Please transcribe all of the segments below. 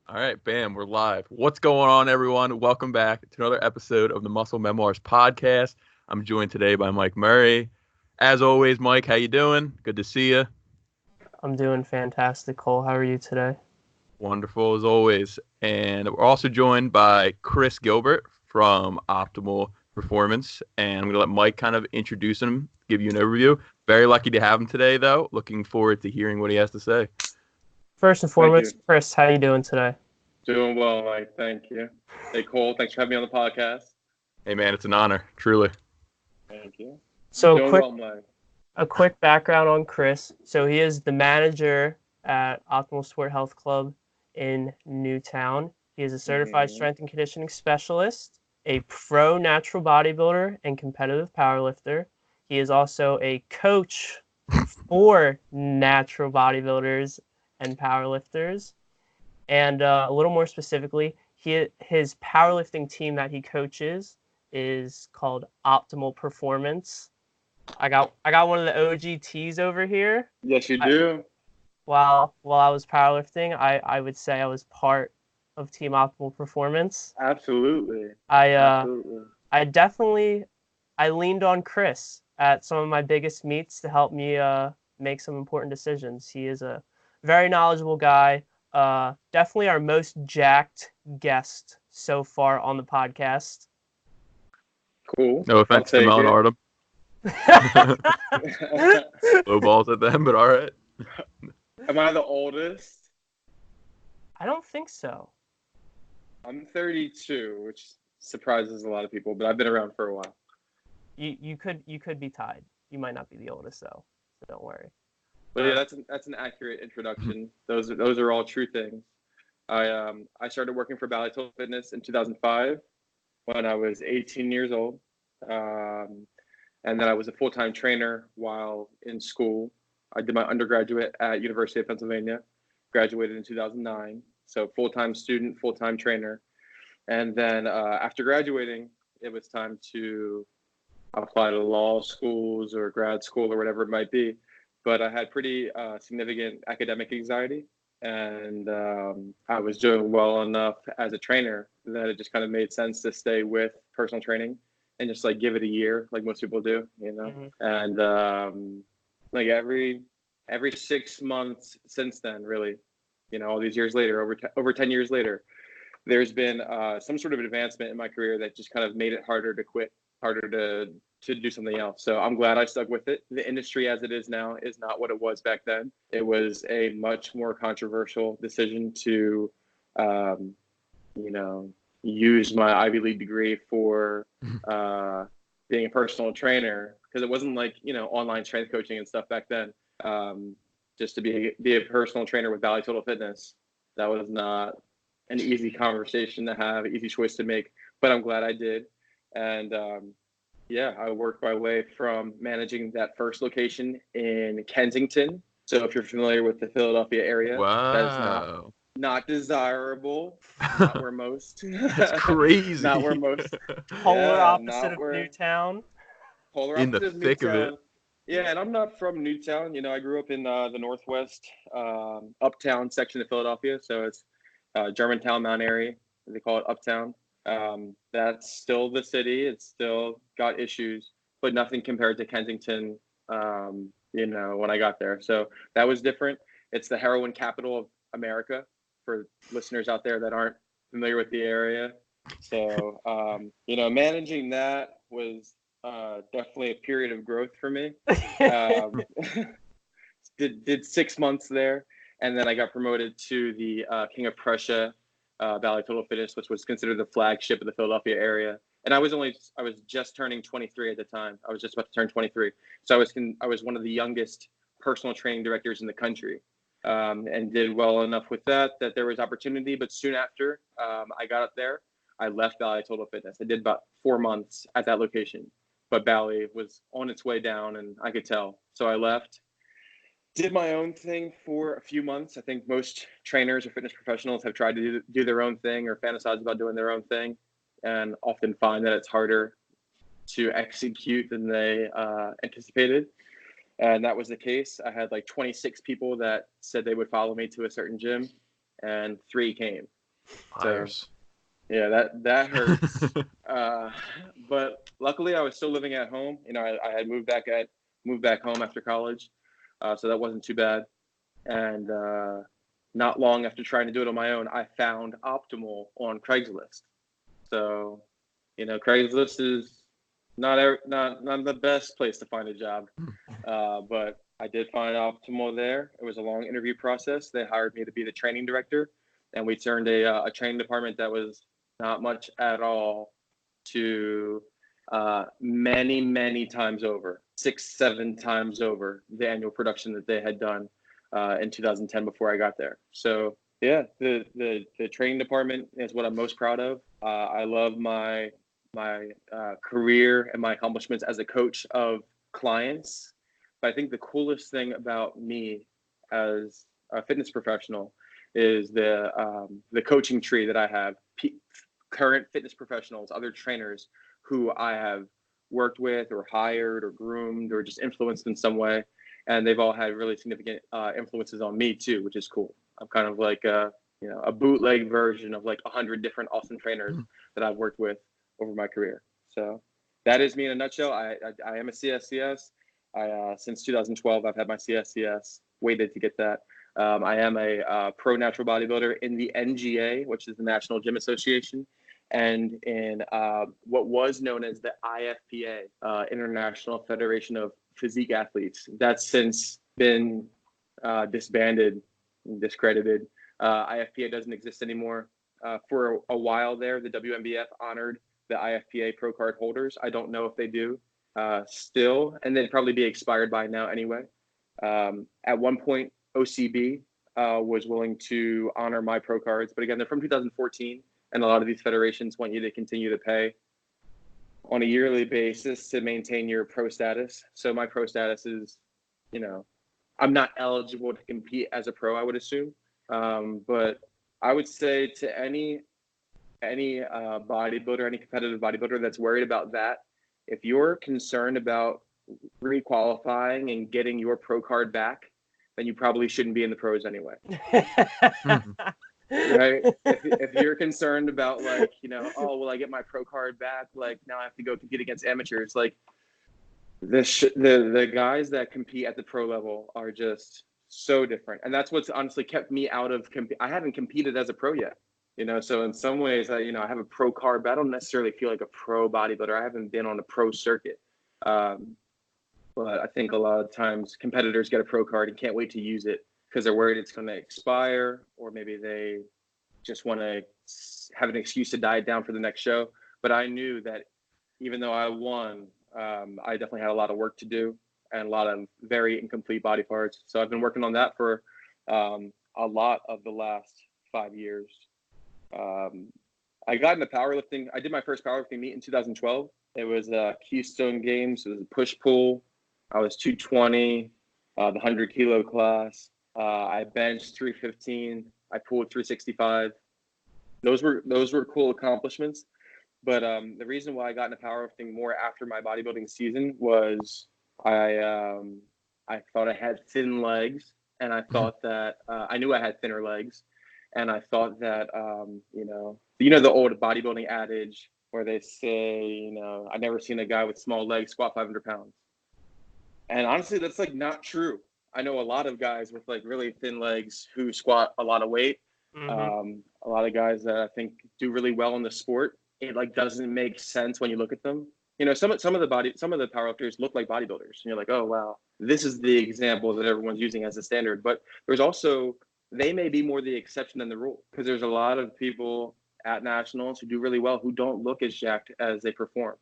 All right, bam, we're live. What's going on, everyone? Welcome back to another episode of the Muscle Memoirs Podcast. I'm joined today by Mike Murray. As always, Mike, how you doing? Good to see you. I'm doing fantastic, Cole. How are you today? Wonderful as always. And we're also joined by Chris Gilbert from Optimal Performance. And I'm going to let Mike kind of introduce him, give you an overview. Very lucky to have him today, though. Looking forward to hearing what he has to say. First and foremost, Chris, how you doing today? Doing well, Mike. Thank you. Hey, Cole, thanks for having me on the podcast. Hey, man, it's an honor, truly. Thank you. So a quick background on Chris. So he is the manager at Optimal Sport Health Club in Newtown. He is a certified strength and conditioning specialist, a pro natural bodybuilder, and competitive powerlifter. He is also a coach for natural bodybuilders and powerlifters. And a little more specifically, his powerlifting team that he coaches is called Optimal Performance. I got one of the OGTs over here. Yes, you do. While I was powerlifting, I would say I was part of Team Optimal Performance. Absolutely. I leaned on Chris at some of my biggest meets to help me make some important decisions. He is a very knowledgeable guy. Definitely our most jacked guest so far on the podcast. Cool. No offense to Mel and Artem. Low balls at them, but all right. Am I the oldest? I don't think so. I'm 32, which surprises a lot of people, but I've been around for a while. You could be tied. You might not be the oldest though, so don't worry. But yeah, that's an accurate introduction. Those are all true things. I started working for Ballytold Fitness in 2005 when I was 18 years old, and then I was a full-time trainer while in school. I did my undergraduate at University of Pennsylvania, graduated in 2009. So full-time student, full-time trainer, and then after graduating, it was time to apply to law schools or grad school or whatever it might be. But I had pretty significant academic anxiety, and I was doing well enough as a trainer that it just kind of made sense to stay with personal training and just like give it a year, like most people do, you know. Mm-hmm. And like every 6 months since then, really, you know, all these years later, over 10 years later, there's been some sort of advancement in my career that just kind of made it harder to quit, harder to do something else. So I'm glad I stuck with it. The industry as it is now is not what it was back then. It was a much more controversial decision to, you know, use my Ivy League degree for being a personal trainer, because it wasn't like, you know, online strength coaching and stuff back then. Just to be a personal trainer with Ballytold Fitness, that was not an easy conversation to have, easy choice to make, but I'm glad I did. And yeah, I worked my way from managing that first location in Kensington. So if you're familiar with the Philadelphia area, wow, that's not desirable. Not where most. That's crazy. Not where most. Polar opposite of Newtown. Polar in opposite the thick of Newtown. of it. Yeah, and I'm not from Newtown. You know, I grew up in the northwest, uptown section of Philadelphia. So it's Germantown, Mount Airy. They call it uptown. That's still the city. It's still got issues, but nothing compared to Kensington, you know, when I got there. So that was different. It's the heroin capital of America for listeners out there that aren't familiar with the area. So, you know, managing that was definitely a period of growth for me. Did 6 months there, and then I got promoted to the King of Prussia Ballytold Fitness, which was considered the flagship of the Philadelphia area. And I was just turning 23 at the time. I was just about to turn 23. So I was one of the youngest personal training directors in the country, and did well enough with that there was opportunity. But soon after I got up there, I left Ballytold Fitness. I did about 4 months at that location, but Bally was on its way down, and I could tell. So I left. Did my own thing for a few months. I think most trainers or fitness professionals have tried to do their own thing or fantasize about doing their own thing, and often find that it's harder to execute than they anticipated. And that was the case. I had like 26 people that said they would follow me to a certain gym, and 3 came. Fires. Yeah, that hurts. But luckily, I was still living at home. I had moved back home after college, so that wasn't too bad. And not long after trying to do it on my own, I found Optimal on Craigslist. So, Craigslist is not the best place to find a job, but I did find Optimal there. It was a long interview process. They hired me to be the training director, and we turned a training department that was not much at all to many, many times over, 6-7 times over the annual production that they had done in 2010 before I got there. So yeah, the training department is what I'm most proud of. I love my career and my accomplishments as a coach of clients. But I think the coolest thing about me as a fitness professional is the coaching tree that I have. Current fitness professionals, other trainers who I have worked with or hired or groomed or just influenced in some way. And they've all had really significant influences on me too, which is cool. I'm kind of like a bootleg version of like 100 different awesome trainers that I've worked with over my career. So that is me in a nutshell. I am a CSCS. Since 2012, I've had my CSCS, waited to get that. I am a pro natural bodybuilder in the NGA, which is the National Gym Association, and in what was known as the IFPA, International Federation of Physique Athletes. That's since been disbanded, discredited. IFPA doesn't exist anymore. For a while there, the WNBF honored the IFPA pro card holders. I don't know if they do still, and they'd probably be expired by now anyway. At one point, OCB was willing to honor my pro cards, but again, they're from 2014, and a lot of these federations want you to continue to pay on a yearly basis to maintain your pro status. So my pro status is, I'm not eligible to compete as a pro, I would assume. But I would say to any bodybuilder, any competitive bodybuilder that's worried about that, if you're concerned about re-qualifying and getting your pro card back, then you probably shouldn't be in the pros anyway. Right? If you're concerned about like, oh, will I get my pro card back? Like now I have to go compete against amateurs. Like the guys that compete at the pro level are just so different. And that's what's honestly kept me out of I haven't competed as a pro yet. So in some ways, I have a pro card, but I don't necessarily feel like a pro bodybuilder. I haven't been on a pro circuit. But I think a lot of times competitors get a pro card and can't wait to use it because they're worried it's going to expire, or maybe they just want to have an excuse to diet down for the next show. But I knew that even though I won, I definitely had a lot of work to do and a lot of very incomplete body parts. So I've been working on that for a lot of the last 5 years. I got into powerlifting. I did my first powerlifting meet in 2012. It was Keystone Games. It was a push-pull. I was 220, the 100-kilo class. I benched 315. I pulled 365. Those were cool accomplishments. But the reason why I got into powerlifting more after my bodybuilding season was I thought I had thin legs, and I thought that I knew I had thinner legs, and I thought that the old bodybuilding adage where they say I've never seen a guy with small legs squat 500 pounds. And honestly, that's like not true. I know a lot of guys with like really thin legs who squat a lot of weight. Mm-hmm. A lot of guys that I think do really well in the sport. It like doesn't make sense when you look at them. Some of the powerlifters look like bodybuilders, and you're like, oh wow, this is the example that everyone's using as a standard. But there's also, they may be more the exception than the rule, because there's a lot of people at nationals who do really well who don't look as jacked as they perform.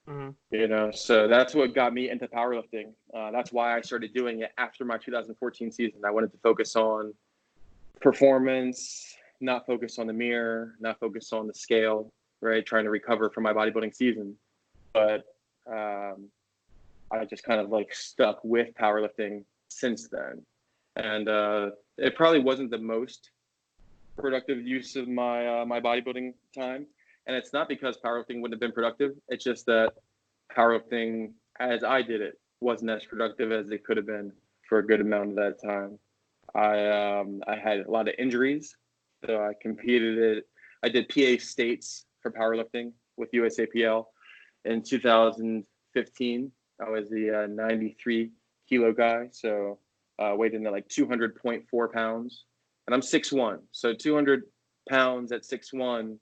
Mm-hmm. So that's what got me into powerlifting. That's why I started doing it after my 2014 season. I wanted to focus on performance, not focus on the mirror, not focus on the scale, right? Trying to recover from my bodybuilding season. But I just kind of like stuck with powerlifting since then. And it probably wasn't the most productive use of my bodybuilding time. And it's not because powerlifting wouldn't have been productive. It's just that powerlifting, as I did it, wasn't as productive as it could have been for a good amount of that time. I had a lot of injuries, so I competed I did PA states for powerlifting with USAPL in 2015. I was the 93 kilo guy, so weighed in at like 200.4 pounds, and I'm 6'1", so 200 pounds at 6'1".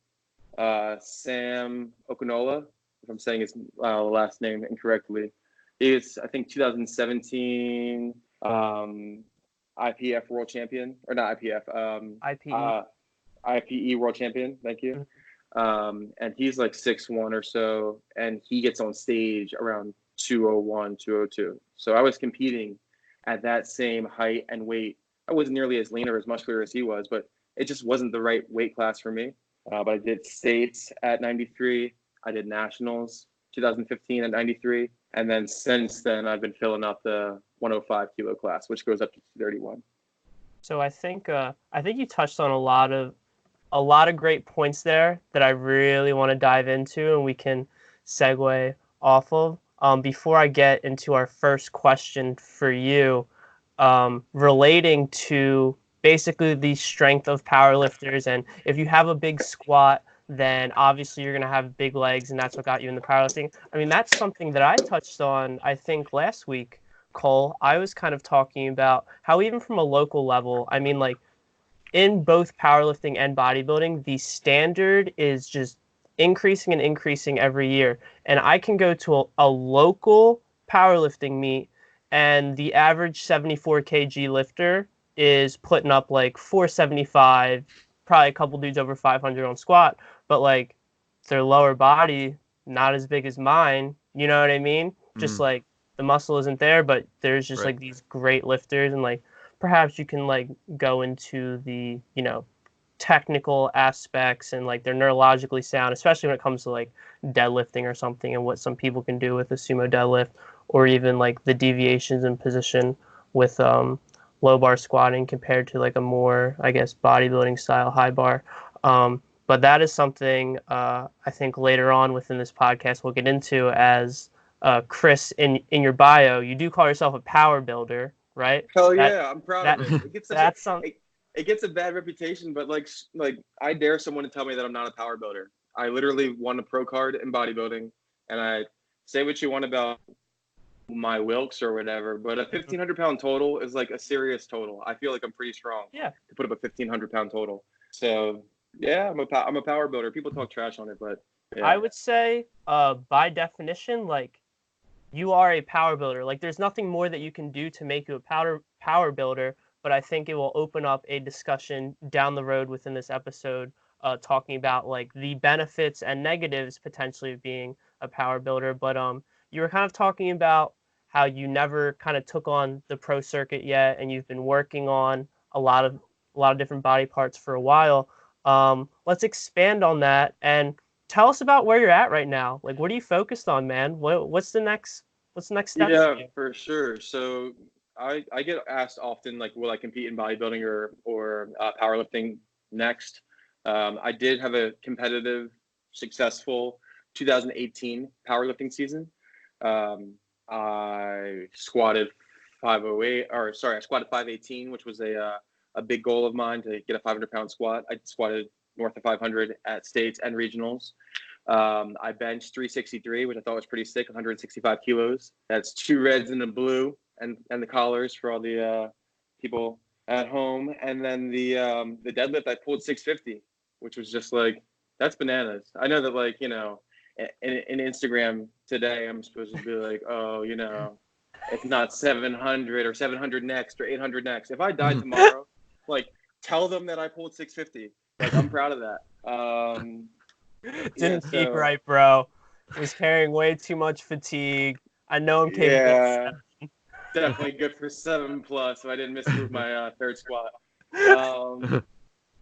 Sam Okunola, if I'm saying his last name incorrectly, is I think 2017 IPF world champion, or not IPF, IPE. IPE world champion. Thank you. And he's like 6'1" or so, and he gets on stage around 201, 202. So I was competing at that same height and weight. I wasn't nearly as lean or as muscular as he was, but it just wasn't the right weight class for me. But I did states at 93. I did nationals 2015 at 93. And then since then, I've been filling up the 105 kilo class, which goes up to 231. So I think you touched on a lot of great points there that I really want to dive into, and we can segue off of. Before I get into our first question for you, relating to basically the strength of powerlifters, and if you have a big squat, then obviously you're going to have big legs, and that's what got you in the powerlifting. I mean, that's something that I touched on, I think, last week, Cole. I was kind of talking about how even from a local level, I mean, like, in both powerlifting and bodybuilding, the standard is just increasing and increasing every year. And I can go to a local powerlifting meet, and the average 74 kg lifter is putting up like 475, probably a couple dudes over 500 on squat, but like their lower body not as big as mine. You know what I mean? Just like the muscle isn't there, but there's just like these great lifters, and like perhaps you can like go into the, you know, technical aspects, and like they're neurologically sound, especially when it comes to like deadlifting or something, and what some people can do with a sumo deadlift, or even like the deviations in position with low bar squatting compared to like a more, I guess, bodybuilding style high bar. But that is something I think later on within this podcast we'll get into, as Chris, in your bio, you do call yourself a power builder, right? Hell yeah, I'm proud of it. It gets a bad reputation, but like I dare someone to tell me that I'm not a power builder. I literally won a pro card in bodybuilding, and I say what you want about my Wilks or whatever, but a 1,500 pound total is like a serious total. I feel like I'm pretty strong. Yeah. To put up a 1,500 pound total. So yeah, I'm a power builder. People talk trash on it, but yeah. I would say, by definition, like, you are a power builder. Like, there's nothing more that you can do to make you a power builder, but I think it will open up a discussion down the road within this episode, talking about like the benefits and negatives potentially of being a power builder. But you were kind of talking about how you never kind of took on the pro circuit yet, and you've been working on a lot of different body parts for a while. Let's expand on that and tell us about where you're at right now. Like, what are you focused on, man? What's the next step? Yeah, for sure. So I get asked often, like, will I compete in bodybuilding or powerlifting next? I did have a competitive, successful 2018 powerlifting season. I squatted 518, which was a big goal of mine, to get a 500 pound squat. I squatted north of 500 at states and regionals. I benched 363, which I thought was pretty sick, 165 kilos. That's 2 reds and a blue, and the collars for all the people at home. And then the deadlift, I pulled 650, which was just like, that's bananas. I know that, like, you know, in Instagram today, I'm supposed to be like, oh, you know, it's not 700 or 700 next or 800 next. If I died tomorrow, like, tell them that I pulled 650. Like, I'm proud of that. Didn't peak right, bro. Was carrying way too much fatigue. I know I'm capable. Yeah, definitely good for 7+ if I didn't mismove my third squat.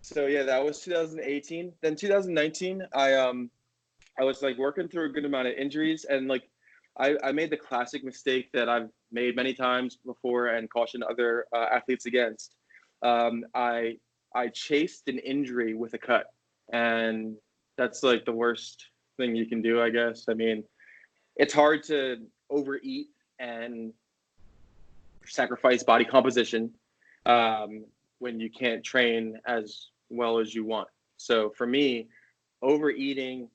So yeah, that was 2018. Then 2019, I was like working through a good amount of injuries, and like I made the classic mistake that I've made many times before and cautioned other athletes against. I chased an injury with a cut, and that's like the worst thing you can do, I guess. I mean, it's hard to overeat and sacrifice body composition when you can't train as well as you want. So for me, overeating,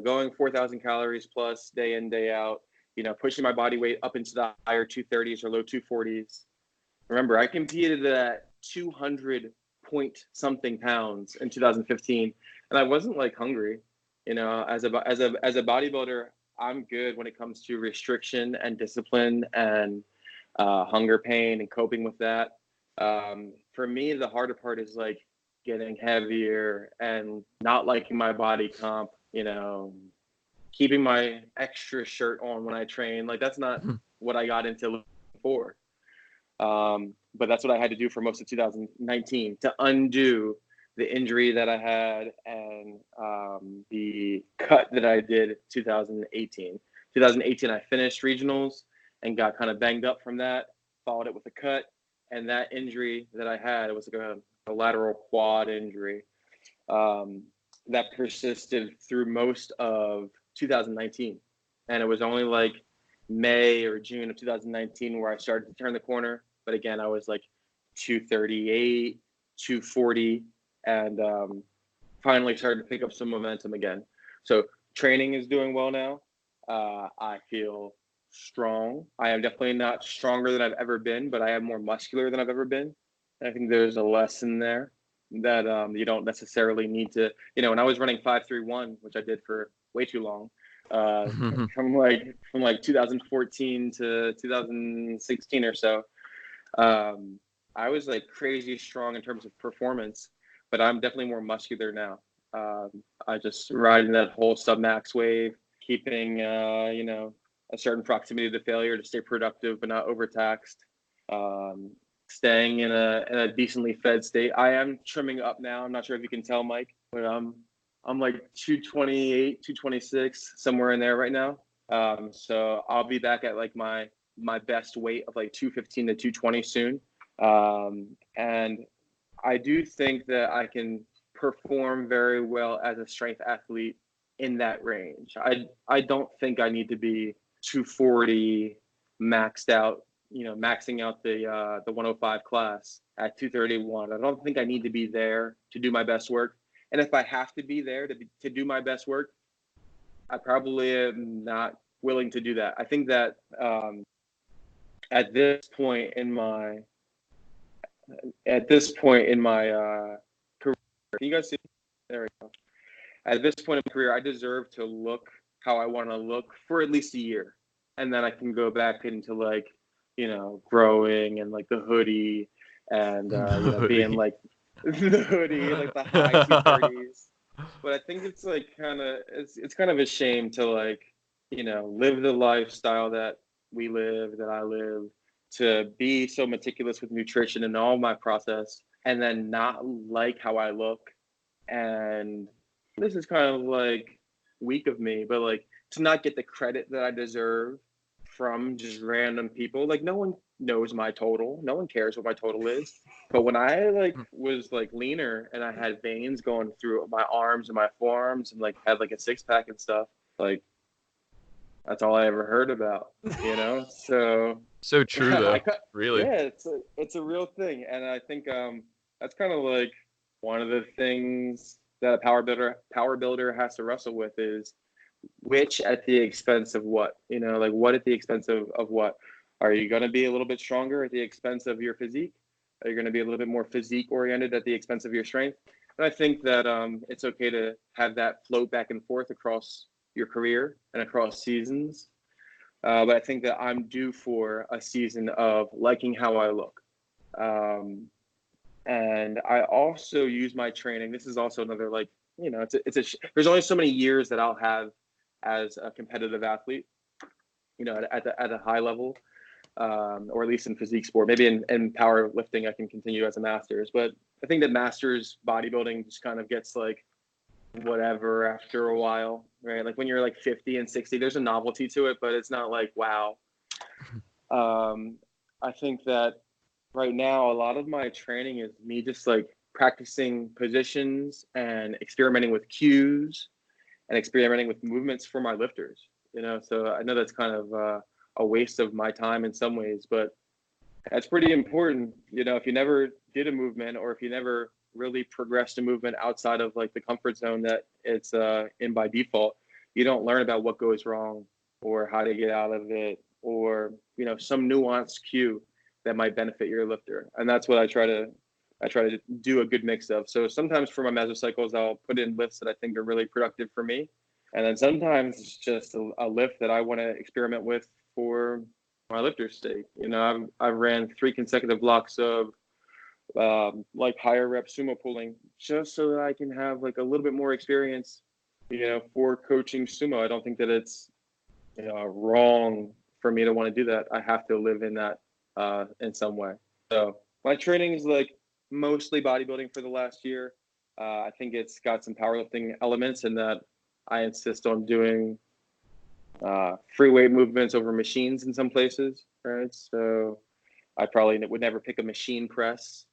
going 4,000 calories plus day in, day out, pushing my body weight up into the higher 230s or low 240s. Remember, I competed at 200 point something pounds in 2015, and I wasn't like hungry. As a bodybuilder, I'm good when it comes to restriction and discipline and hunger pain and coping with that. For me, the harder part is like getting heavier and not liking my body comp, keeping my extra shirt on when I train. Like, that's not what I got into looking for. But that's what I had to do for most of 2019 to undo the injury that I had and the cut that I did 2018. 2018, I finished regionals and got kind of banged up from that, followed it with a cut. And that injury that I had, it was like a lateral quad injury that persisted through most of 2019. And it was only like May or June of 2019 where I started to turn the corner. But again, I was like 238, 240, and finally started to pick up some momentum again. So training is doing well now. I feel strong. I am definitely not stronger than I've ever been, but I am more muscular than I've ever been. And I think there's a lesson there that you don't necessarily need to, when I was running 5.31, which I did for way too long, from like 2014 to 2016 or so, I was like crazy strong in terms of performance, but I'm definitely more muscular now. I just riding that whole sub-max wave, keeping, a certain proximity to failure to stay productive but not overtaxed, staying in a decently fed state. I am trimming up now. I'm not sure if you can tell, Mike, but I'm like 228, 226, somewhere in there right now. So I'll be back at like my best weight of like 215 to 220 soon. And I do think that I can perform very well as a strength athlete in that range. I don't think I need to be 240 maxed out, maxing out the 105 class at 231. I don't think I need to be there to do my best work. And if I have to be there to do my best work, I probably am not willing to do that. I think that at this point in my career, can you guys see? There we go. At this point in my career, I deserve to look how I want to look for at least a year. And then I can go back into like, growing and like the hoodie and, being like the hoodie, like the high 230s. But I think it's like it's kind of a shame to like, live the lifestyle that we live, that I live, to be so meticulous with nutrition and all my process and then not like how I look. And this is kind of like weak of me, but like to not get the credit that I deserve from just random people. Like no one knows my total. No one cares what my total is. But when I like was like leaner and I had veins going through my arms and my forearms and like had like a 6-pack and stuff, like that's all I ever heard about, So true though. Really. Yeah, it's a real thing. And I think that's kind of like one of the things that a power builder has to wrestle with is which at the expense of what, like what at the expense of what? Are you going to be a little bit stronger at the expense of your physique? Are you going to be a little bit more physique oriented at the expense of your strength? And I think that it's okay to have that float back and forth across your career and across seasons. But I think that I'm due for a season of liking how I look. And I also use my training. This is also another, like, there's only so many years that I'll have as a competitive athlete, at a high level, or at least in physique sport. Maybe in powerlifting, I can continue as a master's. But I think that master's bodybuilding just kind of gets like whatever after a while, right? Like when you're like 50 and 60, there's a novelty to it, but it's not like, wow. I think that right now, a lot of my training is me just like practicing positions and experimenting with cues and experimenting with movements for my lifters, so I know that's kind of a waste of my time in some ways, but that's pretty important. If you never did a movement or if you never really progress the movement outside of like the comfort zone that it's in by default, you don't learn about what goes wrong or how to get out of it, or some nuanced cue that might benefit your lifter. And that's what I try to do a good mix of. So sometimes for my mesocycles, I'll put in lifts that I think are really productive for me, and then sometimes it's just a lift that I want to experiment with for my lifter's sake. I ran 3 consecutive blocks of like higher rep sumo pulling, just so that I can have like a little bit more experience, for coaching sumo. I don't think that it's wrong for me to want to do that. I have to live in that in some way. So my training is like mostly bodybuilding for the last year. I think it's got some powerlifting elements in that I insist on doing free weight movements over machines in some places, right? So I probably would never pick a machine press.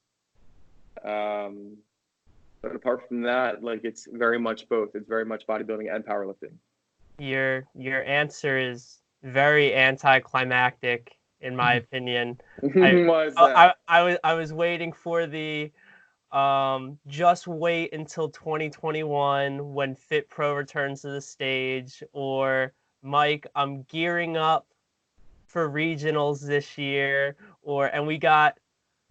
But apart from that, like, it's very much both. It's very much bodybuilding and powerlifting. Your answer is very anticlimactic, in my opinion. Why is that? I was waiting for the just wait until 2021 when Fit Pro returns to the stage, or Mike, I'm gearing up for regionals this year, and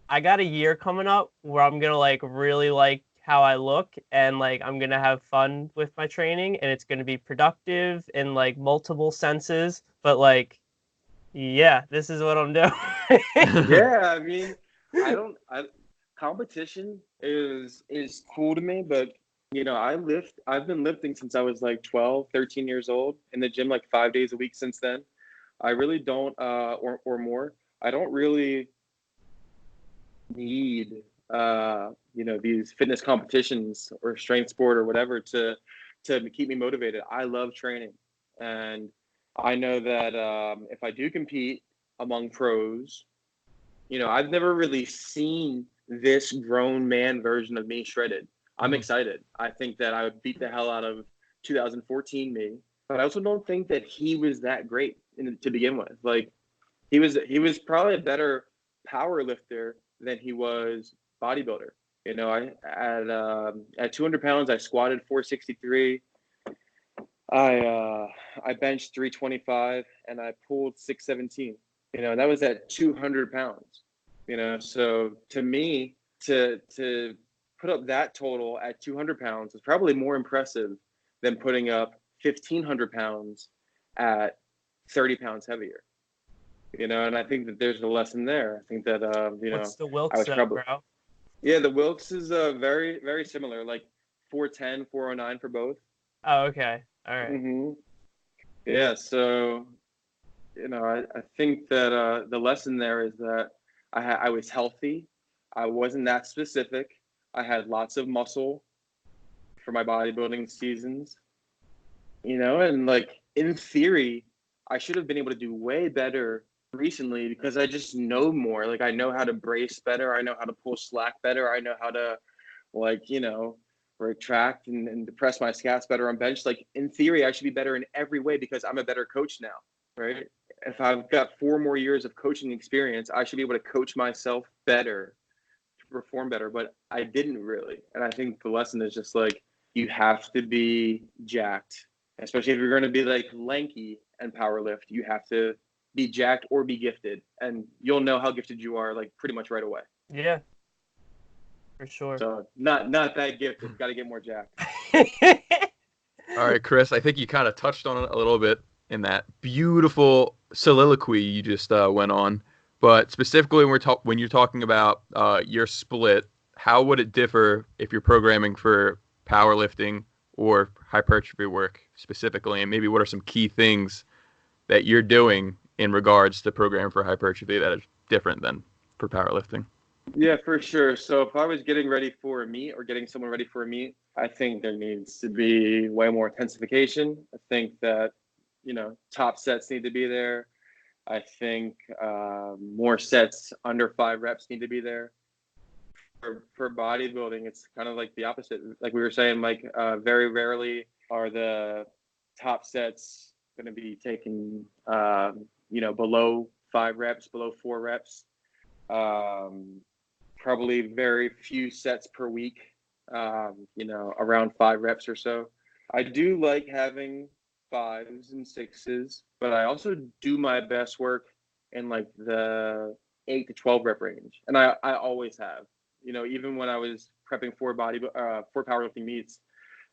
I got a year coming up where I'm gonna like really like how I look, and like I'm gonna have fun with my training, and it's gonna be productive in like multiple senses. But like, yeah, this is what I'm doing. Yeah, I mean, competition is cool to me, but I've been lifting since I was like 12, 13 years old, in the gym like 5 days a week since then. I really don't or more. I don't really need these fitness competitions or strength sport or whatever to keep me motivated. I love training, and I know that if I do compete among pros, I've never really seen this grown man version of me shredded. I'm excited. I think that I would beat the hell out of 2014 me, but I also don't think that he was that great to begin with. Like, he was probably a better power lifter than he was bodybuilder. At 200 pounds, I squatted 463. I benched 325, and I pulled 617. And that was at 200 pounds. So to me, to put up that total at 200 pounds is probably more impressive than putting up 1,500 pounds at 30 pounds heavier. And I think that there's a lesson there. I think that What's the Wilks, bro? Yeah, the Wilks is very, very similar, like 410, 409 for both. Oh, okay. All right. Mm-hmm. Yeah, so I think that the lesson there is that I was healthy. I wasn't that specific. I had lots of muscle for my bodybuilding seasons. And like, in theory, I should have been able to do way better recently because I just know more. Like, I know how to brace better. I know how to pull slack better. I know how to, like, retract and depress my scats better on bench. Like, in theory, I should be better in every way because I'm a better coach now, right? If I've got 4 more years of coaching experience, I should be able to coach myself better, to perform better, but I didn't really. And I think the lesson is just like, you have to be jacked, especially if you're going to be like lanky and power lift. You have to be jacked or be gifted, and you'll know how gifted you are like pretty much right away. Yeah, for sure. So not that gifted. Got to get more jacked. All right, Chris, I think you kind of touched on it a little bit in that beautiful soliloquy you just went on. But specifically, when you're talking about your split, how would it differ if you're programming for powerlifting or hypertrophy work specifically? And maybe what are some key things that you're doing in regards to programming for hypertrophy that is different than for powerlifting? Yeah, for sure. So if I was getting ready for a meet or getting someone ready for a meet, I think there needs to be way more intensification. I think that, top sets need to be there. I think more sets under 5 reps need to be there. For bodybuilding, it's kind of like the opposite. Like we were saying, Mike, very rarely are the top sets going to be taken, below 5 reps, below 4 reps. probably very few sets per week, around 5 reps or so. I do like having 5s and 6s, but I also do my best work in like the 8 to 12 rep range. And I always have, even when I was prepping for for powerlifting meets,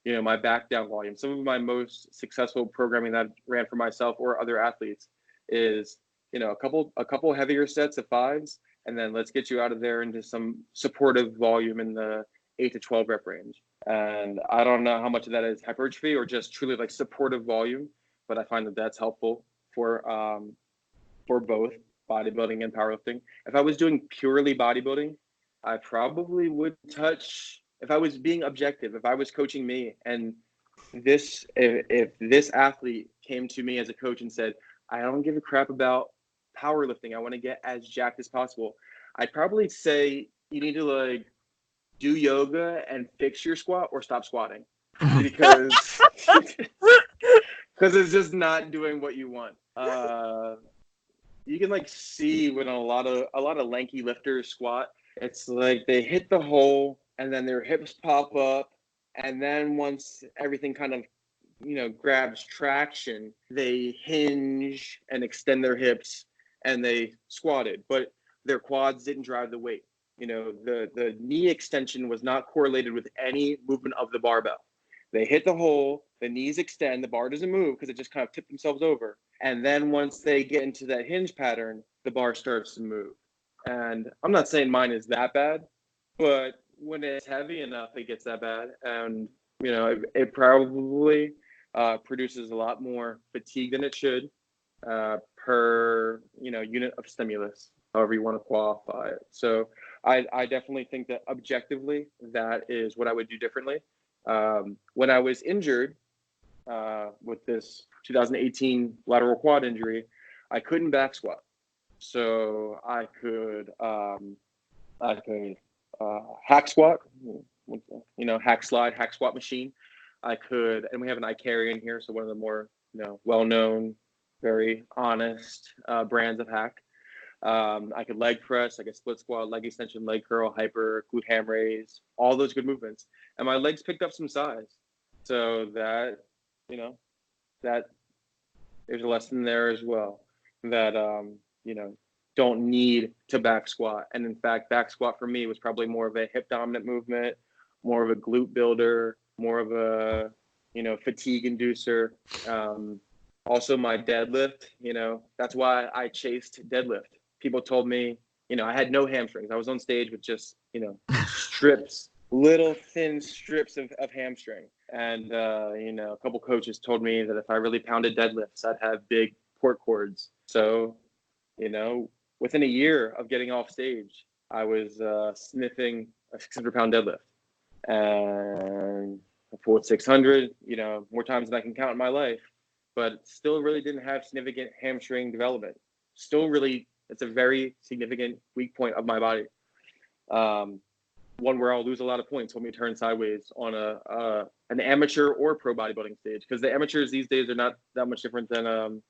my back down volume, some of my most successful programming that I ran for myself or other athletes is, a couple heavier sets of 5s, and then let's get you out of there into some supportive volume in the 8 to 12 rep range. And I don't know how much of that is hypertrophy or just truly like supportive volume, but I find that that's helpful for both bodybuilding and powerlifting. If I was doing purely bodybuilding, I probably would touch, if I was being objective, if I was coaching me and if this athlete came to me as a coach and said, I don't give a crap about powerlifting, I want to get as jacked as possible, I'd probably say you need to like do yoga and fix your squat or stop squatting, because it's just not doing what you want. You can like see when a lot of lanky lifters squat, it's like they hit the hole and then their hips pop up, and then once everything kind of grabs traction, they hinge and extend their hips and they squatted, but their quads didn't drive the weight. The knee extension was not correlated with any movement of the barbell. They hit the hole, the knees extend, the bar doesn't move because it just kind of tipped themselves over. And then once they get into that hinge pattern, the bar starts to move. And I'm not saying mine is that bad, but when it's heavy enough, it gets that bad. And, it probably produces a lot more fatigue than it should per, unit of stimulus, however you want to qualify it. So I definitely think that objectively, that is what I would do differently. When I was injured with this 2018 lateral quad injury, I couldn't back squat. So I could hack squat, hack slide, hack squat machine. I could, and we have an Icarian here, so one of the more well-known, very honest brands of hack. I could leg press, I could split squat, leg extension, leg curl, hyper, glute ham raise, all those good movements. And my legs picked up some size. So that, that there's a lesson there as well, that, don't need to back squat. And in fact, back squat for me was probably more of a hip dominant movement, more of a glute builder, more of a, fatigue inducer. Also my deadlift, that's why I chased deadlift. People told me, I had no hamstrings. I was on stage with just, strips, little thin strips of hamstring. And, a couple coaches told me that if I really pounded deadlifts, I'd have big port cords. So, within a year of getting off stage, I was sniffing a 600-pound deadlift. And I pulled 600, more times than I can count in my life, but still really didn't have significant hamstring development. Still really, it's a very significant weak point of my body. One where I'll lose a lot of points when we turn sideways on an amateur or pro bodybuilding stage, because the amateurs these days are not that much different than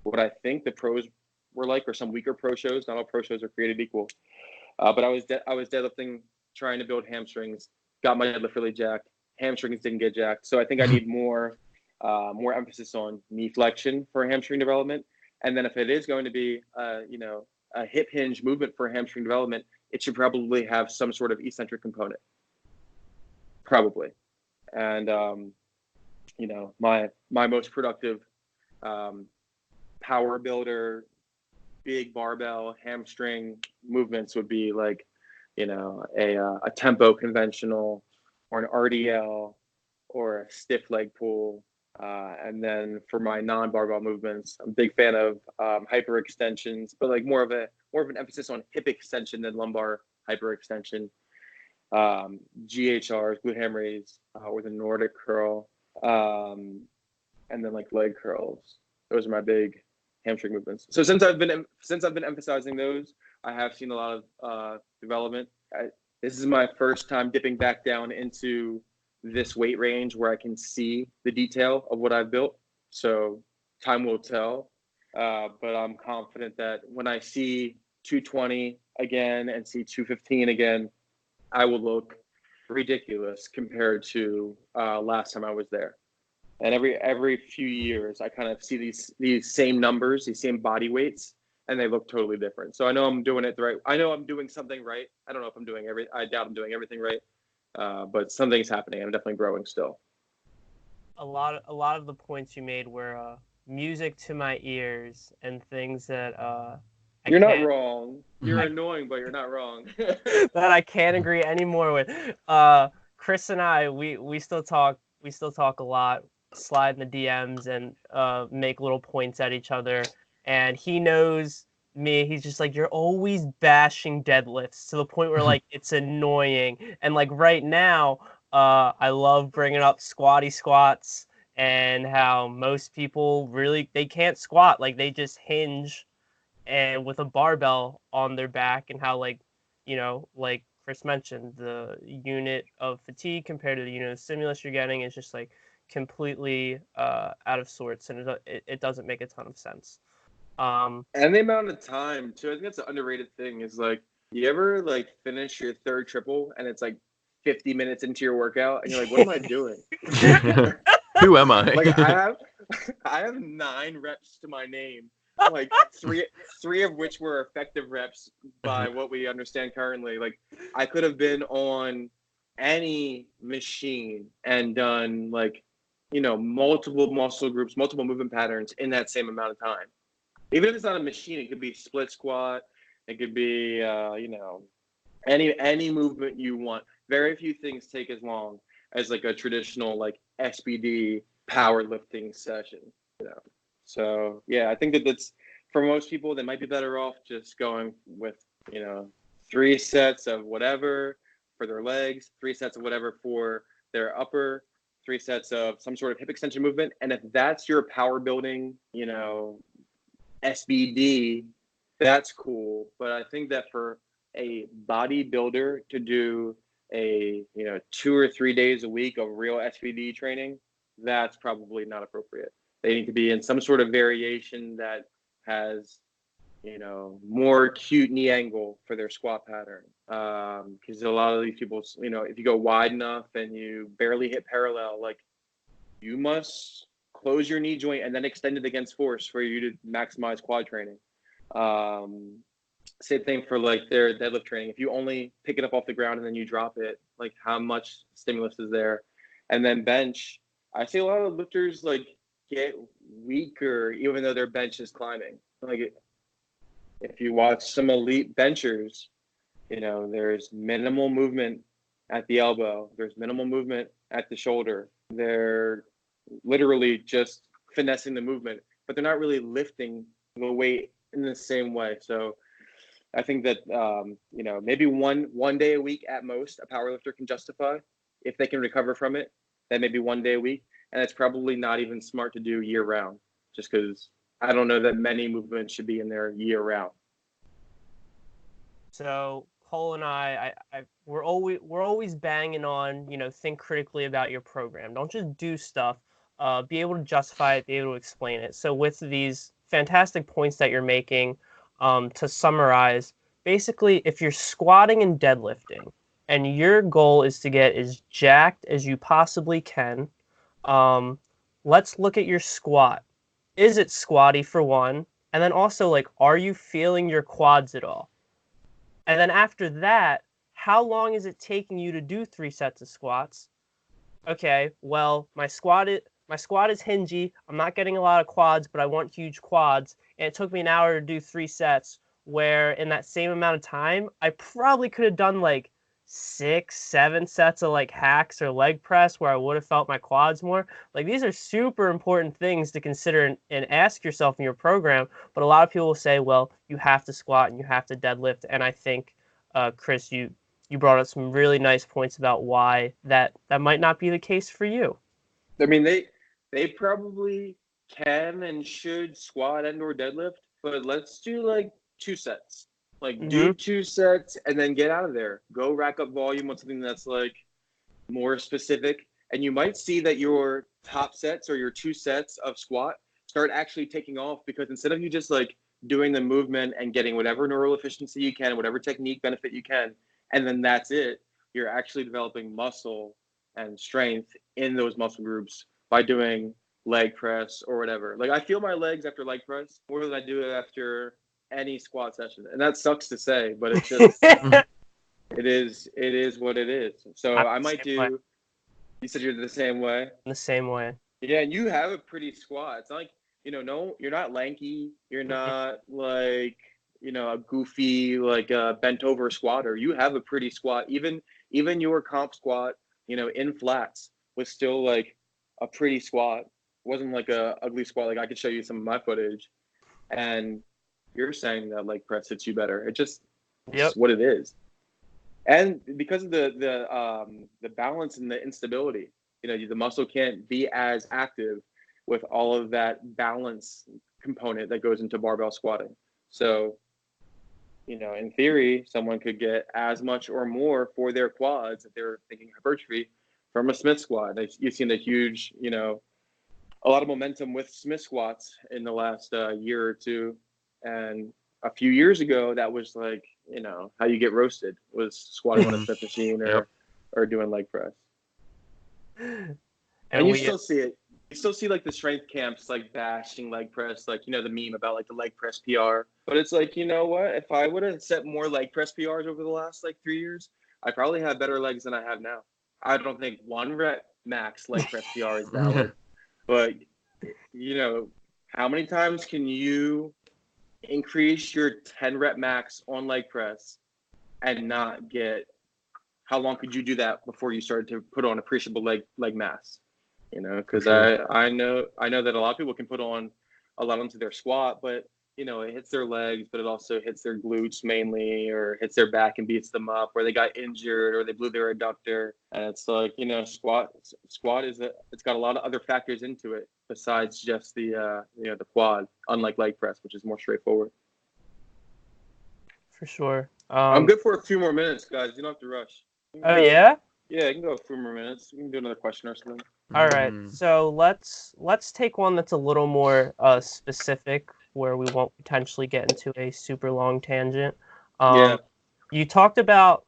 what I think the pros were like, or some weaker pro shows. Not all pro shows are created equal. But I was deadlifting, trying to build hamstrings, got my deadlift really jacked. Hamstrings didn't get jacked. So I think I need more emphasis on knee flexion for hamstring development. And then if it is going to be, a hip hinge movement for hamstring development, it should probably have some sort of eccentric component. Probably. And, my most productive power builder, big barbell hamstring movements would be like, a tempo conventional, or an RDL, or a stiff leg pull. And then for my non-barbell movements, I'm a big fan of hyper extensions, but like more of an emphasis on hip extension than lumbar hyper extension. GHRs, glute ham raise, with a Nordic curl, and then like leg curls. Those are my big hamstring movements. So since I've been emphasizing those, I have seen a lot of development. This is my first time dipping back down into this weight range where I can see the detail of what I've built. So time will tell. But I'm confident that when I see 220 again and see 215 again, I will look ridiculous compared to last time I was there. And every few years, I kind of see these same numbers, these same body weights, and they look totally different. So I know I'm doing it the right. I know I'm doing something right. I don't know if I'm doing I doubt I'm doing everything right, but something's happening. I'm definitely growing still. A lot of the points you made were music to my ears and things that you're not wrong. You're annoying, but you're not wrong. that I can't agree anymore with. Chris and I, we still talk a lot, slide in the DMs and make little points at each other. And he knows me. He's just like, you're always bashing deadlifts to the point where like it's annoying. And like right now, I love bringing up squatty squats and how most people really they can't squat, like they just hinge and with a barbell on their back, and how like like Chris mentioned, the unit of fatigue compared to the unit of stimulus you're getting is just like completely out of sorts, and it doesn't make a ton of sense. And the amount of time too, I think that's an underrated thing, is like, you ever like finish your third triple and it's like 50 minutes into your workout and you're like, what am I doing? Who am I? Like I have 9 reps to my name, like three of which were effective reps by what we understand currently. Like I could have been on any machine and done like, multiple muscle groups, multiple movement patterns in that same amount of time. Even if it's not a machine, it could be split squat. It could be, any movement you want. Very few things take as long as like a traditional like SBD powerlifting session. So yeah, I think that's for most people, they might be better off just going with 3 sets of whatever for their legs, 3 sets of whatever for their upper, 3 sets of some sort of hip extension movement. And if that's your power building, SBD, that's cool. But I think that for a bodybuilder to do a 2 or 3 days a week of real SBD training, that's probably not appropriate. They need to be in some sort of variation that has more acute knee angle for their squat pattern, because a lot of these people, if you go wide enough and you barely hit parallel, like you must close your knee joint and then extend it against force for you to maximize quad training. Same thing for like their deadlift training. If you only pick it up off the ground and then you drop it, like how much stimulus is there? And then bench, I see a lot of lifters like get weaker even though their bench is climbing. Like if you watch some elite benchers, there's minimal movement at the elbow. There's minimal movement at the shoulder. They're literally just finessing the movement, but they're not really lifting the weight in the same way. So I think that, maybe one day a week at most, a powerlifter can justify if they can recover from it. Then maybe 1 day a week. And it's probably not even smart to do year round, just because I don't know that many movements should be in there year round. So Cole and we're always banging on, think critically about your program. Don't just do stuff. Be able to justify it, be able to explain it. So with these fantastic points that you're making, to summarize, basically, if you're squatting and deadlifting and your goal is to get as jacked as you possibly can, let's look at your squat. Is it squatty for one? And then also, like, are you feeling your quads at all? And then after that, how long is it taking you to do 3 sets of squats? Okay, well, my squat is hingy. I'm not getting a lot of quads, but I want huge quads. And it took me an hour to do 3 sets, where in that same amount of time, I probably could have done like 6, 7 sets of like hacks or leg press where I would have felt my quads more. Like, these are super important things to consider and ask yourself in your program. But a lot of people will say, well, you have to squat and you have to deadlift. And I think, Chris, you brought up some really nice points about why that might not be the case for you. I mean, they probably can and should squat and or deadlift, but let's do like 2 sets. Like do 2 sets and then get out of there. Go rack up volume on something that's like more specific. And you might see that your top sets or your 2 sets of squat start actually taking off, because instead of you just like doing the movement and getting whatever neural efficiency you can, whatever technique benefit you can, and then that's it. You're actually developing muscle and strength in those muscle groups by doing leg press or whatever. Like, I feel my legs after leg press more than I do after any squat session, and that sucks to say, but it's just it is what it is. So I might do. You said you're the same way. The same way. Yeah, and you have a pretty squat. It's not like, no, you're not lanky. You're not like, a goofy, like bent over squatter. You have a pretty squat. Even your comp squat, in flats was still like a pretty squat. It wasn't like a ugly squat. Like, I could show you some of my footage, and you're saying that leg press hits you better. It's what it is. And because of the balance and the instability, the muscle can't be as active with all of that balance component that goes into barbell squatting. So, in theory, someone could get as much or more for their quads if they're thinking hypertrophy from a Smith squat. You've seen a huge, a lot of momentum with Smith squats in the last year or two. And a few years ago, that was like, how you get roasted was squatting on a Smith machine or doing leg press. And you still see it. You still see like the strength camps like bashing leg press, like, the meme about like the leg press PR. But it's like, you know what? If I would have set more leg press PRs over the last like 3 years, I probably have better legs than I have now. I don't think 1 rep max leg press PR is valid. But, how many times can you increase your 10 rep max on leg press and not get, how long could you do that before you started to put on appreciable leg mass? Because I know that a lot of people can put on a lot onto their squat, but it hits their legs, but it also hits their glutes mainly, or hits their back and beats them up, or they got injured, or they blew their adductor. And it's like, squat is it's got a lot of other factors into it besides just the the quad, unlike leg press, which is more straightforward. For sure. I'm good for a few more minutes, guys. You don't have to rush. Oh yeah? Yeah, you can go a few more minutes. We can do another question or something. All right. So let's take one that's a little more specific, where we won't potentially get into a super long tangent. You talked about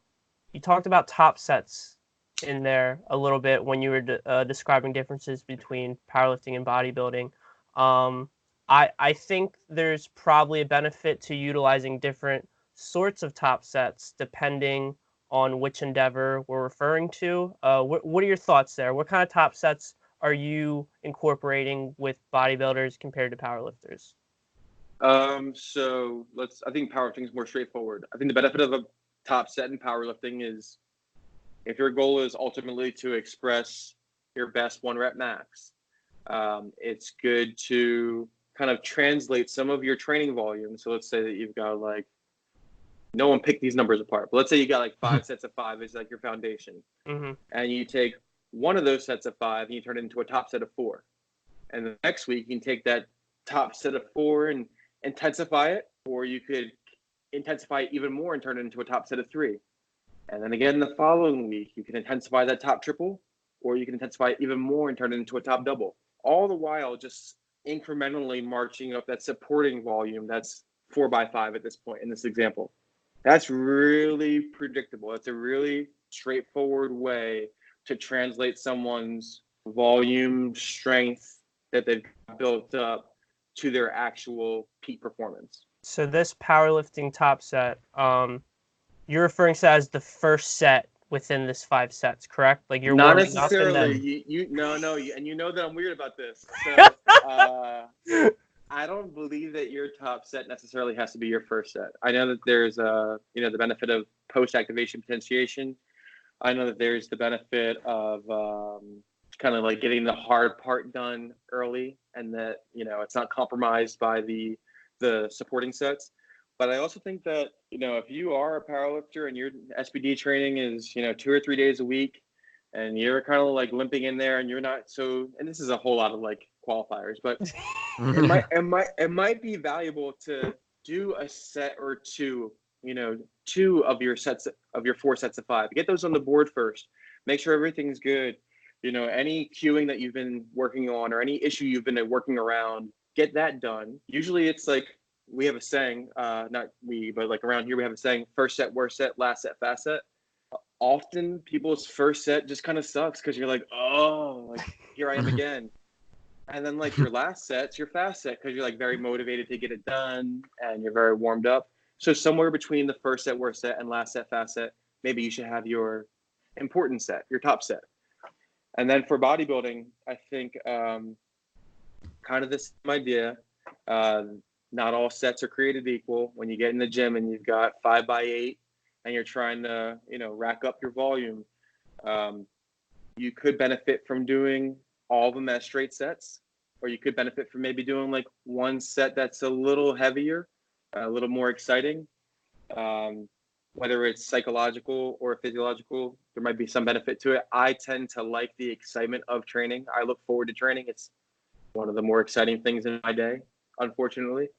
top sets in there a little bit when you were describing differences between powerlifting and bodybuilding. I think there's probably a benefit to utilizing different sorts of top sets depending on which endeavor we're referring to. What are your thoughts there? What kind of top sets are you incorporating with bodybuilders compared to powerlifters? I think powerlifting is more straightforward. I think the benefit of a top set in powerlifting is, if your goal is ultimately to express your best 1 rep max, it's good to kind of translate some of your training volume. So let's say that you've got like, no one picked these numbers apart, but let's say you got like 5 sets of 5 is like your foundation. Mm-hmm. And you take one of those sets of 5 and you turn it into a top set of 4. And the next week you can take that top set of 4 and intensify it, or you could intensify it even more and turn it into a top set of 3. And then again, the following week, you can intensify that top triple, or you can intensify it even more and turn it into a top double. All the while just incrementally marching up that supporting volume that's 4x5 at this point in this example. That's really predictable. It's a really straightforward way to translate someone's volume strength that they've built up to their actual peak performance. So this powerlifting top set, you're referring to as the first set within this 5 sets, correct? Like you're not warming necessarily. Up and then... And you know that I'm weird about this. So I don't believe that your top set necessarily has to be your first set. I know that there's the benefit of post-activation potentiation. I know that there's the benefit of kind of like getting the hard part done early, and that it's not compromised by the supporting sets. But I also think that if you are a powerlifter and your SBD training is 2 or 3 days a week, and you're kind of like limping in there, and you're not so, and this is a whole lot of like qualifiers, but it might be valuable to do a set or two, 2 of your 4 sets of 5. Get those on the board first. Make sure everything's good. Any cueing that you've been working on or any issue you've been working around, get that done. Usually it's like, we have a saying, not we, but like around here, we have a saying, first set, worst set, last set, fast set. Often people's first set just kind of sucks because you're like, oh, like here I am again. And then like your last set's your fast set because you're like very motivated to get it done and you're very warmed up. So somewhere between the first set, worst set, and last set, fast set, maybe you should have your important set, your top set. And then for bodybuilding, I think kind of the same idea. Not all sets are created equal. When you get in the gym and you've got 5x8 and you're trying to, rack up your volume, you could benefit from doing all of them as straight sets, or you could benefit from maybe doing like one set that's a little heavier, a little more exciting. Whether it's psychological or physiological, there might be some benefit to it. I tend to like the excitement of training. I look forward to training. It's one of the more exciting things in my day, unfortunately.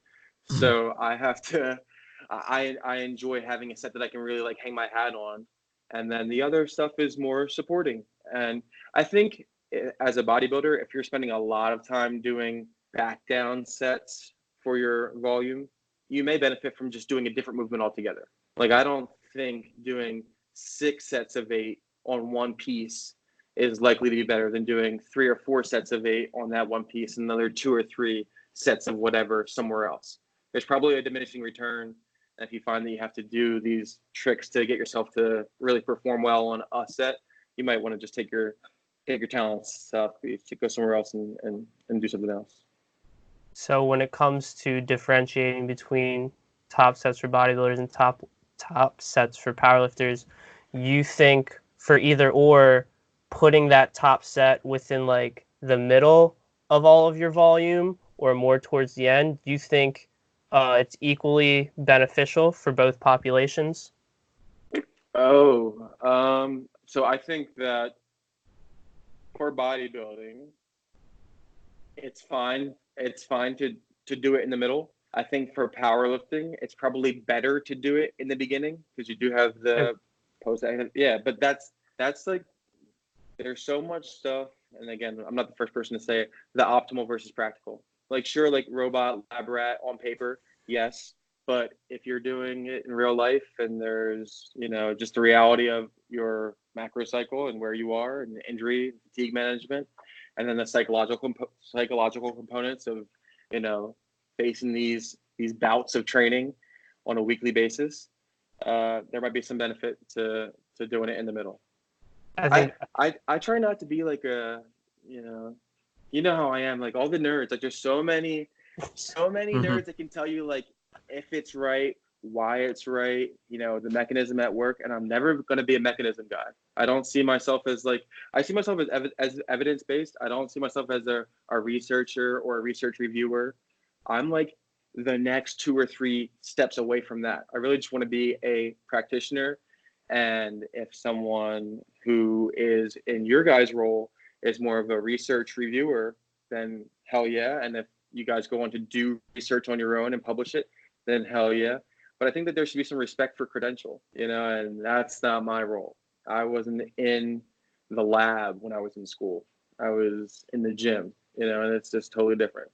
So I enjoy having a set that I can really like hang my hat on. And then the other stuff is more supporting. And I think as a bodybuilder, if you're spending a lot of time doing back down sets for your volume, you may benefit from just doing a different movement altogether. Like, I don't think doing 6 sets of 8 on one piece is likely to be better than doing 3 or 4 sets of 8 on that one piece and another 2 or 3 sets of whatever somewhere else. There's probably a diminishing return. And if you find that you have to do these tricks to get yourself to really perform well on a set, you might want to just take your talents stuff, to go somewhere else and do something else. So when it comes to differentiating between top sets for bodybuilders and top sets for powerlifters, you think for either or, putting that top set within like the middle of all of your volume or more towards the end, do you think it's equally beneficial for both populations? So I think that for bodybuilding, it's fine to do it in the middle. I think for powerlifting, it's probably better to do it in the beginning because you do have the post. Yeah, but that's like, there's so much stuff. And again, I'm not the first person to say it, the optimal versus practical. Like, sure, like robot, lab rat on paper, yes. But if you're doing it in real life and there's, just the reality of your macro cycle and where you are and injury, fatigue management, and then the psychological components of, facing these bouts of training on a weekly basis, there might be some benefit to doing it in the middle. I try not to be like a, how I am, like all the nerds, like there's so many nerds that can tell you like if it's right, why it's right, the mechanism at work, and I'm never going to be a mechanism guy. I don't see myself as like, I see myself as evidence-based. I don't see myself as a researcher or a research reviewer. I'm like the next 2 or 3 steps away from that. I really just want to be a practitioner. And if someone who is in your guys' role is more of a research reviewer, then hell yeah. And if you guys go on to do research on your own and publish it, then hell yeah. But I think that there should be some respect for credential, and that's not my role. I wasn't in the lab when I was in school. I was in the gym, and it's just totally different.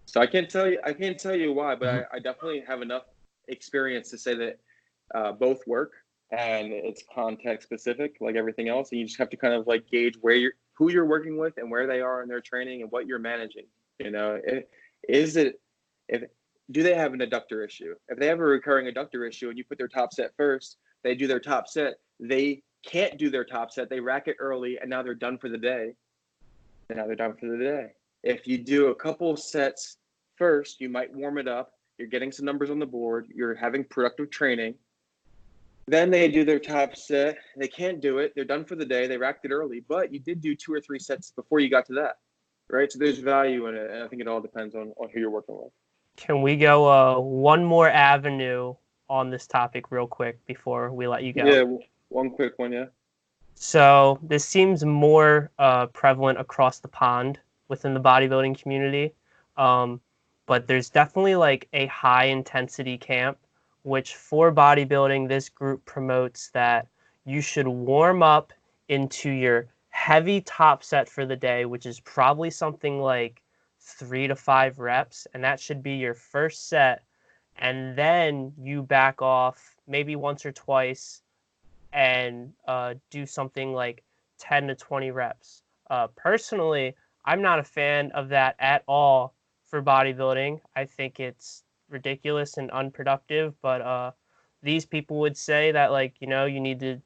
So I can't tell you why, but I definitely have enough experience to say that both work, and it's context specific like everything else. And you just have to kind of like gauge who you're working with and where they are in their training and what you're managing. Do they have an adductor issue? If they have a recurring adductor issue and you put their top set first, they do their top set, they can't do their top set, they rack it early, and now they're done for the day. If you do a couple sets first, you might warm it up, you're getting some numbers on the board, you're having productive training. Then they do their top set, they can't do it, they're done for the day, they racked it early, but you did do 2 or 3 sets before you got to that, right? So there's value in it, and I think it all depends on who you're working with. Can we go one more avenue on this topic real quick before we let you go? Yeah, one quick one, yeah. So this seems more prevalent across the pond within the bodybuilding community, but there's definitely like a high intensity camp, which for bodybuilding, this group promotes that you should warm up into your heavy top set for the day, which is probably something like 3 to 5 reps, and that should be your first set. And then you back off maybe once or twice and do something like 10 to 20 reps. Personally, I'm not a fan of that at all for bodybuilding. I think it's ridiculous and unproductive, but these people would say that, like, you know, you need to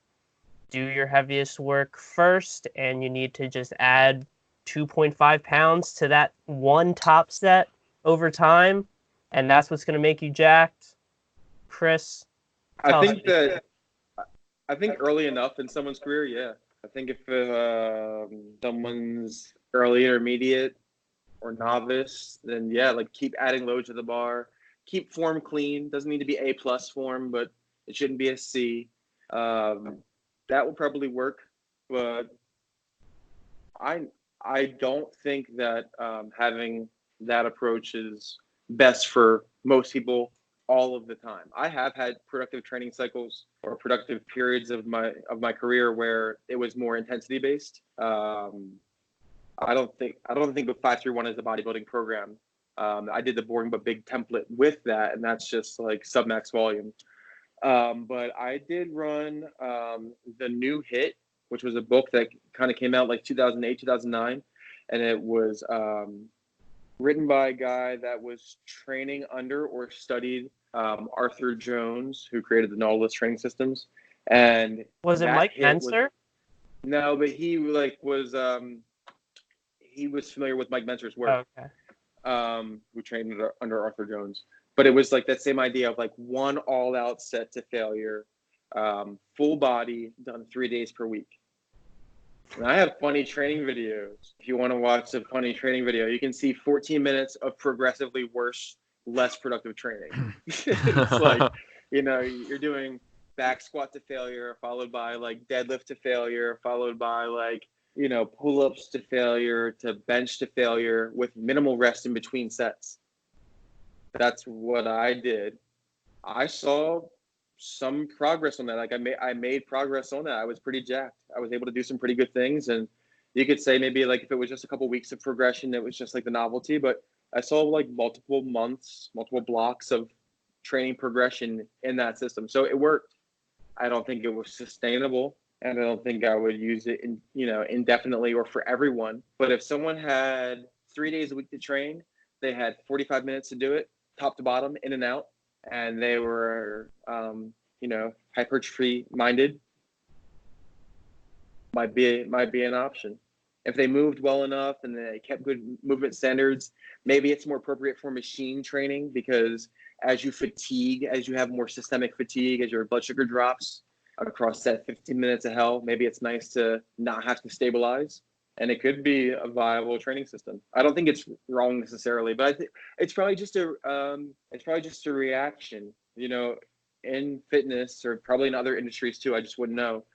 do your heaviest work first and you need to just add 2.5 pounds to that one top set over time, and that's what's going to make you jacked. Chris, tell us. I think early enough in someone's career, yeah. I think if someone's early intermediate or novice, then yeah, like keep adding load to the bar, keep form clean. Doesn't need to be A+ form, but it shouldn't be a C. That will probably work, but I don't think that having that approach is best for most people all of the time. I have had productive training cycles or productive periods of my career where it was more intensity based. I don't think the 5-3-1 is a bodybuilding program. I did the boring but big template with that, and that's just like submax volume. But I did run the New Hit, which was a book that kind of came out like 2008, 2009, and it was written by a guy that was training under or studied Arthur Jones, who created the Nautilus training systems. And was it Mike Menser? No, but he was familiar with Mike Menser's work. Oh, okay. Who trained under Arthur Jones. But it was like that same idea of like one all-out set to failure, full body, done 3 days per week. And I have funny training videos. If you want to watch a funny training video, you can see 14 minutes of progressively worse, less productive training. It's like, you know, you're doing back squat to failure, followed by like deadlift to failure, followed by like, you know, pull-ups to failure, to bench to failure with minimal rest in between sets. That's what I did. I saw some progress on that. Like I made progress on that. I was pretty jacked. I was able to do some pretty good things. And you could say maybe like if it was just a couple weeks of progression, it was just like the novelty. But I saw like multiple months, multiple blocks of training progression in that system. So it worked. I don't think it was sustainable, and I don't think I would use it indefinitely or for everyone. But if someone had 3 days a week to train, they had 45 minutes to do it, top to bottom, in and out, and they were, hypertrophy minded, might be an option. If they moved well enough and they kept good movement standards, maybe it's more appropriate for machine training, because as you fatigue, as you have more systemic fatigue, as your blood sugar drops across that 15 minutes of hell, maybe it's nice to not have to stabilize. And it could be a viable training system. I don't think it's wrong necessarily, but I think it's probably just a reaction. You know, in fitness, or probably in other industries too, I just wouldn't know.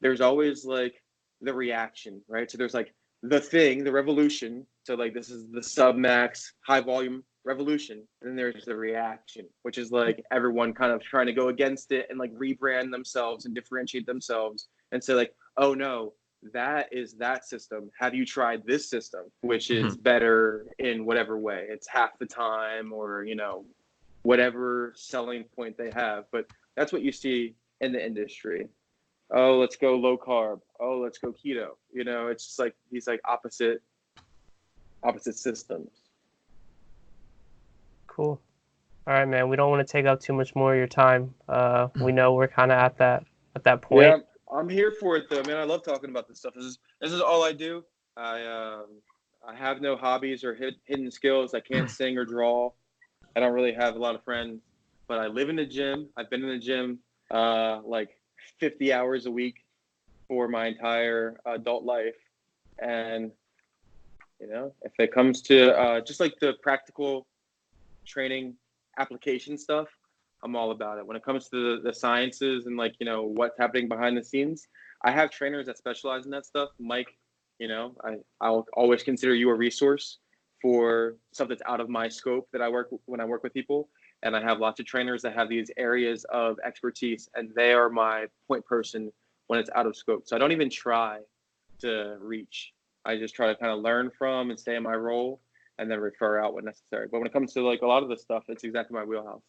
There's always like the reaction, right? So there's like the thing, the revolution. So like this is the submax high volume revolution, and then there's the reaction, which is like everyone kind of trying to go against it and like rebrand themselves and differentiate themselves and say like, oh no, that is that system. Have you tried this system, which is better in whatever way? It's half the time, or, you know, whatever selling point they have. But that's what you see in the industry. Oh, let's go low carb. Oh, let's go keto. You know, it's just like these like opposite systems. Cool. All right, man. We don't want to take up too much more of your time. We know we're kind of at that point. Yeah, I'm here for it though, man. I love talking about this stuff. This is all I do. I have no hobbies or hidden skills. I can't sing or draw. I don't really have a lot of friends, but I live in the gym. I've been in the gym like 50 hours a week for my entire adult life. And, you know, if it comes to just like the practical training application stuff, I'm all about it. When it comes to the sciences and like, you know, what's happening behind the scenes, I have trainers that specialize in that stuff. Mike, you know, I'll always consider you a resource for stuff that's out of my scope that when I work with people. And I have lots of trainers that have these areas of expertise, and they are my point person when it's out of scope. So I don't even try to reach. I just try to kind of learn from and stay in my role. and then refer out when necessary. But when it comes to like a lot of this stuff, it's exactly my wheelhouse.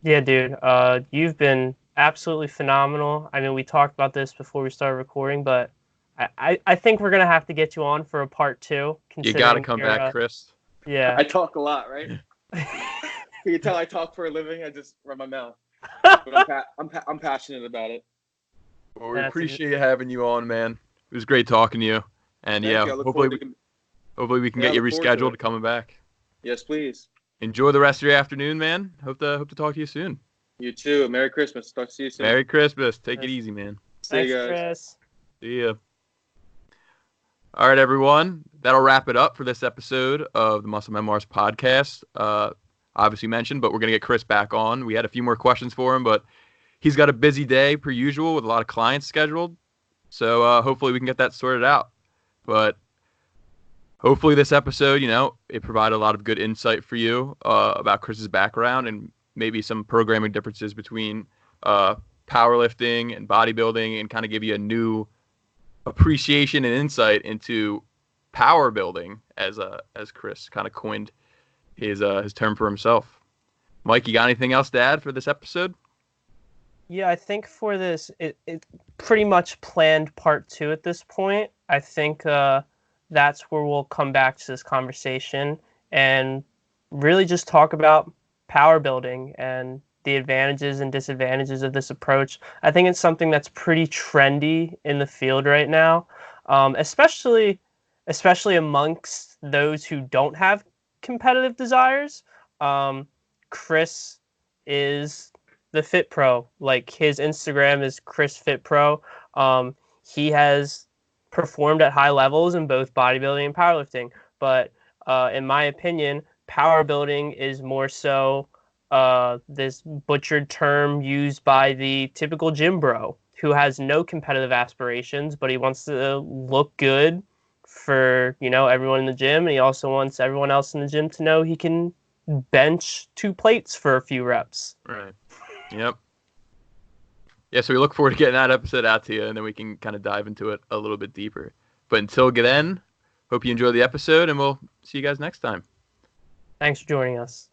Yeah, dude. You've been absolutely phenomenal. I mean, we talked about this before we started recording, but I think we're gonna have to get you on for a part 2. You gotta come back, Chris. Yeah. I talk a lot, right? You can tell I talk for a living. I just run my mouth. But I'm passionate about it. Well, we appreciate having you on, man. It was great talking to you. And Thank you. hopefully we can get you rescheduled coming back. Yes, please. Enjoy the rest of your afternoon, man. Hope to talk to you soon. You too. Merry Christmas. Talk to you soon. Merry Christmas. Take it easy, man. Thanks, Chris. See ya. All right, everyone. That'll wrap it up for this episode of the Muscle Memoirs Podcast. Obviously mentioned, but we're going to get Chris back on. We had a few more questions for him, but he's got a busy day per usual with a lot of clients scheduled. So hopefully we can get that sorted out. But hopefully this episode, it provided a lot of good insight for you about Chris's background and maybe some programming differences between powerlifting and bodybuilding, and kind of give you a new appreciation and insight into power building, as Chris kind of coined his term for himself. Mike, you got anything else to add for this episode? Yeah, I think for this, it pretty much planned part 2 at this point. I think that's where we'll come back to this conversation and really just talk about power building and the advantages and disadvantages of this approach. I think it's something that's pretty trendy in the field right now, especially amongst those who don't have competitive desires. Chris is the Fit Pro. Like, his Instagram is Chris Fit Pro. He has performed at high levels in both bodybuilding and powerlifting, but in my opinion, power building is more so this butchered term used by the typical gym bro who has no competitive aspirations, but he wants to look good for everyone in the gym, and he also wants everyone else in the gym to know he can bench 2 plates for a few reps. Right. Yep. Yeah, so we look forward to getting that episode out to you, and then we can kind of dive into it a little bit deeper. But until then, hope you enjoy the episode, and we'll see you guys next time. Thanks for joining us.